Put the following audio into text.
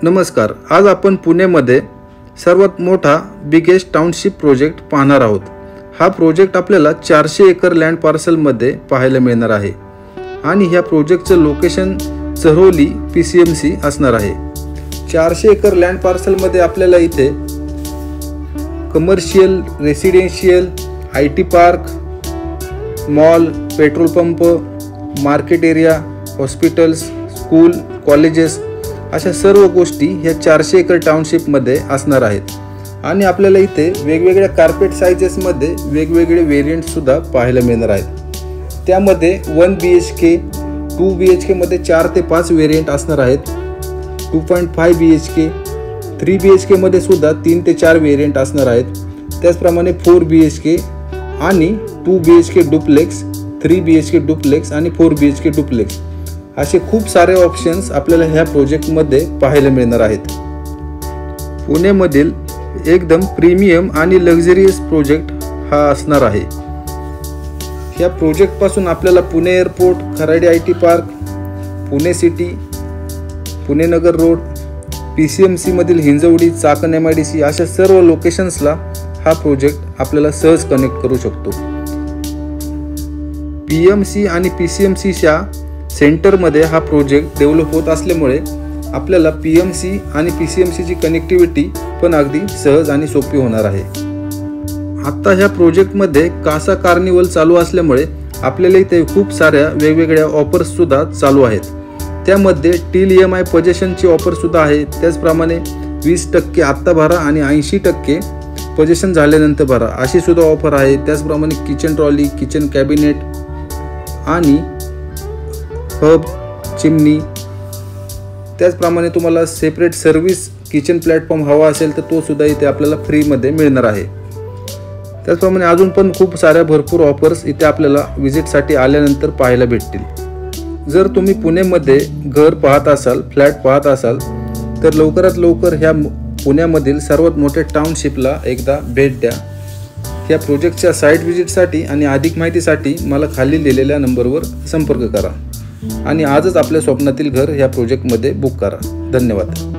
नमस्कार. आज आपण पुणेमध्ये सर्वात मोठा बिगेस्ट टाउनशिप प्रोजेक्ट पाहणार आहोत. हा प्रोजेक्ट आपल्याला 400 एकर लँड पार्सलमध्ये पाहायला मिळणार आहे आणि ह्या प्रोजेक्टचं लोकेशन चऱ्होली PCMC असणार आहे. 400 एकर लँड पार्सलमध्ये आपल्याला इथे commercial, residential, IT park, mall, petrol pump, market area, hospitals, school, colleges अशा सर्व गोष्टी ह्या 400 एकर टाउनशिपमध्ये असणार आहेत आणि आपल्याला इथे वेगवेगळ्या कार्पेट साइजेसमध्ये वेगवेगळे व्हेरियंटसुद्धा पाहायला मिळणार आहेत. त्यामध्ये 1 BHK, 2 BHK मध्ये 4 ते 5 व्हेरियंट असणार आहेत. 2.5 BHK, 3 BHK मध्ये सुद्धा 3 ते 4 व्हेरियंट असणार आहेत. त्याचप्रमाणे 4 BHK आणि 2 BHK डुप्लेक्स, 3 BHK डुप्लेक्स आणि 4 BHK डुप्लेक्स असे खूप सारे ऑप्शन्स आपल्याला ह्या प्रोजेक्टमध्ये पाहायला मिळणार आहेत. पुणेमधील एकदम प्रीमियम आणि लक्झरियस प्रोजेक्ट हा असणार आहे. ह्या प्रोजेक्टपासून आपल्याला Pune airport, Kharadi IT park, Pune city, Pune Nagar road, PCMC मधील हिंजवडी, चाकण MIDC अशा सर्व लोकेशन्सला हा प्रोजेक्ट आपल्याला सहज कनेक्ट करू शकतो. PMC आणि PCMCच्या सेंटरमध्ये हा प्रोजेक्ट डेव्हलप होत असल्यामुळे आपल्याला PMC आणि PCMCची कनेक्टिव्हिटी पण अगदी सहज आणि सोपी होणार आहे. आता ह्या प्रोजेक्टमध्ये कासा कार्निवल चालू असल्यामुळे आपल्याला इथे खूप साऱ्या वेगवेगळ्या ऑफर्ससुद्धा चालू आहेत. त्यामध्ये टील EMI पजेशनची ऑफरसुद्धा आहे. त्याचप्रमाणे 20% आत्ता भरा आणि 80% पजेशन झाल्यानंतर भरा अशी सुद्धा ऑफर आहे. त्याचप्रमाणे किचन ट्रॉली, किचन कॅबिनेट आणि हब, चिमनी, त्याचप्रमाणे तुम्हाला सेपरेट सर्व्हिस किचन प्लॅटफॉर्म हवा असेल तर तो सुद्धा इथे आपल्याला फ्रीमध्ये मिळणार आहे. त्याचप्रमाणे अजून पण खूप साऱ्या भरपूर ऑफर्स इथे आपल्याला विजिटसाठी आल्यानंतर पाहायला भेटतील. जर तुम्ही पुणेमध्ये घर पाहत असाल, फ्लॅट पाहत असाल तर लवकरात लवकर ह्या पुण्यामधील सर्वात मोठ्या टाउनशिपला एकदा भेट द्या. ह्या प्रोजेक्टच्या साईट व्हिजिटसाठी आणि अधिक माहितीसाठी मला खाली दिलेल्या नंबरवर संपर्क करा आणि आजच आपल्या स्वप्नातील घर ह्या प्रोजेक्टमध्ये बुक करा. धन्यवाद.